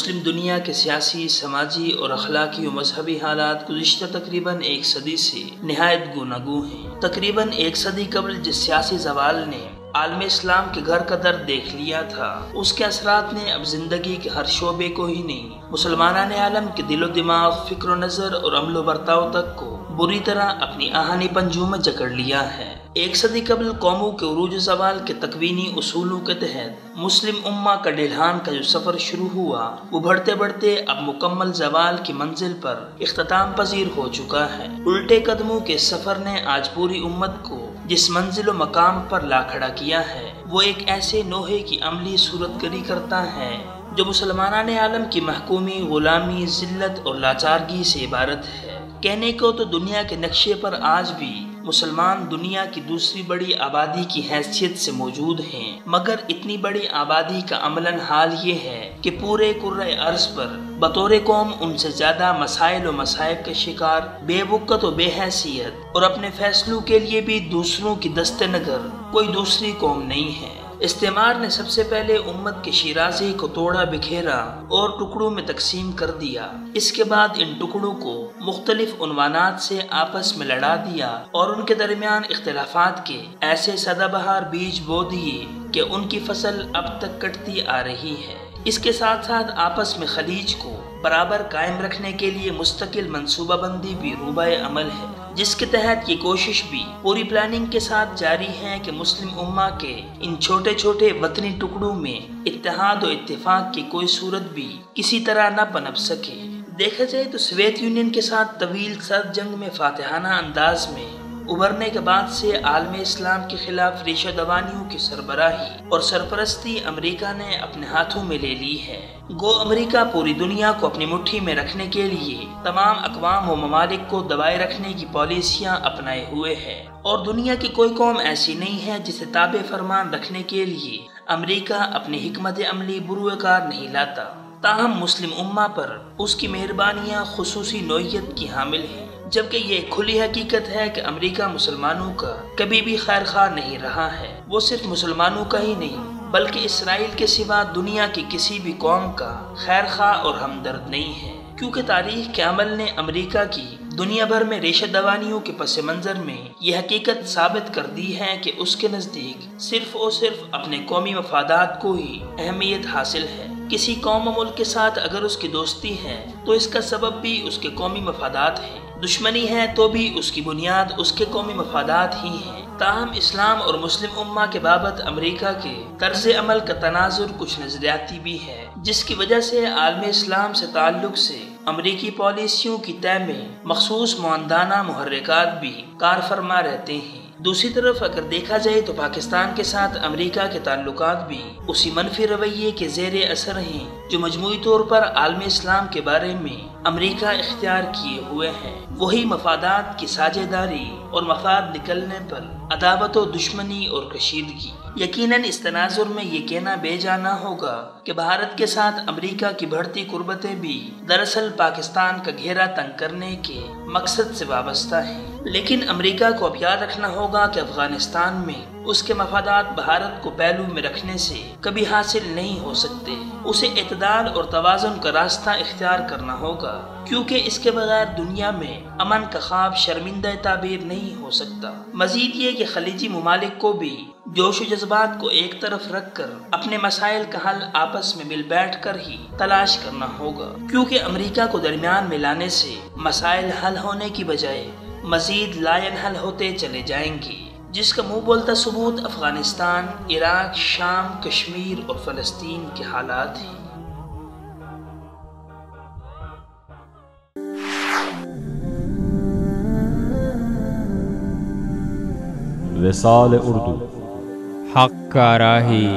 مسلم دنیا کے سیاسی، سماجی اور اخلاقی و مذہبی حالات گزشتہ تقریباً ایک صدی سے نہایت گوناگوں ہیں۔ تقریباً ایک صدی قبل جس سیاسی زوال نے عالم اسلام کے گھر کا درد دیکھ لیا تھا، اس کے اثرات نے اب زندگی کے ہر شعبے کو ہی نہیں، مسلمانان عالم کے دل و دماغ، فکر و نظر اور عمل و برتاؤ تک کو بری طرح اپنی آہنی پنجوں میں جکڑ لیا ہے۔ ایک صدی قبل قوموں کے عروج و زوال کے تکوینی اصولوں کے تحت مسلم امہ کا ڈھلان کا جو سفر شروع ہوا، وہ بڑھتے بڑھتے اب مکمل زوال کی منزل پر اختتام پذیر ہو چکا ہے۔ الٹے قدموں کے سفر نے آج پوری امت کو جس منزل و مقام پر لا کھڑا کیا ہے، وہ ایک ایسے نوحے کی عملی صورت گری کرتا ہے جو مسلمانان عالم کی محکومی، غلامی، ذلت اور لاچارگی سے عبارت ہے۔ کہنے کو تو دنیا کے نقشے پر آج بھی مسلمان دنیا کی دوسری بڑی آبادی کی حیثیت سے موجود ہیں، مگر اتنی بڑی آبادی کا عملاً حال یہ ہے کہ پورے کرۂ ارض پر بطور قوم ان سے زیادہ مسائل و مصائب کے شکار، بے وقت و بے حیثیت اور اپنے فیصلوں کے لیے بھی دوسروں کی دست نگر کوئی دوسری قوم نہیں ہے۔ استعمار نے سب سے پہلے امت کے شیرازے کو توڑا بکھیرا اور ٹکڑوں میں تقسیم کر دیا۔ اس کے بعد ان ٹکڑوں کو مختلف عنوانات سے آپس میں لڑا دیا اور ان کے درمیان اختلافات کے ایسے سدا بہار بیج بو دیے کہ ان کی فصل اب تک کٹتی آ رہی ہے۔ اس کے ساتھ ساتھ آپس میں خلیج کو برابر قائم رکھنے کے لیے مستقل منصوبہ بندی بھی روبہ عمل ہے، جس کے تحت یہ کوشش بھی پوری پلاننگ کے ساتھ جاری ہے کہ مسلم امہ کے ان چھوٹے چھوٹے وطنی ٹکڑوں میں اتحاد و اتفاق کی کوئی صورت بھی کسی طرح نہ پنپ سکے۔ دیکھا جائے تو سوویت یونین کے ساتھ طویل سرد جنگ میں فاتحانہ انداز میں ابھرنے کے بعد سے عالم اسلام کے خلاف ریشہ دوانیوں کی سربراہی اور سرپرستی امریکہ نے اپنے ہاتھوں میں لے لی ہے۔ گو امریکہ پوری دنیا کو اپنی مٹھی میں رکھنے کے لیے تمام اقوام و ممالک کو دبائے رکھنے کی پالیسیاں اپنائے ہوئے ہے، اور دنیا کی کوئی قوم ایسی نہیں ہے جسے تابع فرمان رکھنے کے لیے امریکہ اپنی حکمت عملی بروئے کار نہیں لاتا۔ تاہم مسلم امہ پر اس کی مہربانیاں خصوصی نوعیت کی حامل ہیں، جبکہ یہ کھلی حقیقت ہے کہ امریکہ مسلمانوں کا کبھی بھی خیر خواہ نہیں رہا ہے۔ وہ صرف مسلمانوں کا ہی نہیں بلکہ اسرائیل کے سوا دنیا کی کسی بھی قوم کا خیر خواہ اور ہمدرد نہیں ہے، کیونکہ تاریخ کے عمل نے امریکہ کی دنیا بھر میں ریشہ دوانیوں کے پس منظر میں یہ حقیقت ثابت کر دی ہے کہ اس کے نزدیک صرف اور صرف اپنے قومی مفادات کو ہی اہمیت حاصل ہے۔ کسی قوم و ملک کے ساتھ اگر اس کی دوستی ہے تو اس کا سبب بھی اس کے قومی مفادات ہیں، دشمنی ہے تو بھی اس کی بنیاد اس کے قومی مفادات ہی ہیں۔ تاہم اسلام اور مسلم امہ کے بابت امریکہ کے طرز عمل کا تناظر کچھ نظریاتی بھی ہے، جس کی وجہ سے عالم اسلام سے تعلق سے امریکی پالیسیوں کی طے میں مخصوص معاندانہ محرکات بھی کار فرما رہتے ہیں۔ دوسری طرف اگر دیکھا جائے تو پاکستان کے ساتھ امریکہ کے تعلقات بھی اسی منفی رویے کے زیر اثر ہیں جو مجموعی طور پر عالم اسلام کے بارے میں امریکہ اختیار کیے ہوئے ہیں۔ وہی مفادات کی ساجھے داری اور مفاد نکلنے پر عداوت و دشمنی اور کشیدگی۔ یقیناً اس تناظر میں یہ کہنا بے جانا ہوگا کہ بھارت کے ساتھ امریکہ کی بڑھتی قربتیں بھی دراصل پاکستان کا گھیرا تنگ کرنے کے مقصد سے وابستہ ہیں۔ لیکن امریکہ کو اب یاد رکھنا ہوگا کہ افغانستان میں اس کے مفادات بھارت کو پہلو میں رکھنے سے کبھی حاصل نہیں ہو سکتے۔ اسے اعتدال اور توازن کا راستہ اختیار کرنا ہوگا، کیونکہ اس کے بغیر دنیا میں امن کا خواب شرمندہ تعبیر نہیں ہو سکتا۔ مزید یہ کہ خلیجی ممالک کو بھی جوش و جذبات کو ایک طرف رکھ کر اپنے مسائل کا حل آپس میں مل بیٹھ کر ہی تلاش کرنا ہوگا، کیونکہ امریکہ کو درمیان میں لانے سے مسائل حل ہونے کی بجائے مزید لا ینحل ہوتے چلے جائیں گے، جس کا منہ بولتا ثبوت افغانستان، عراق، شام، کشمیر اور فلسطین کے حالات ہیں۔ وصال اردو، حق کا راہی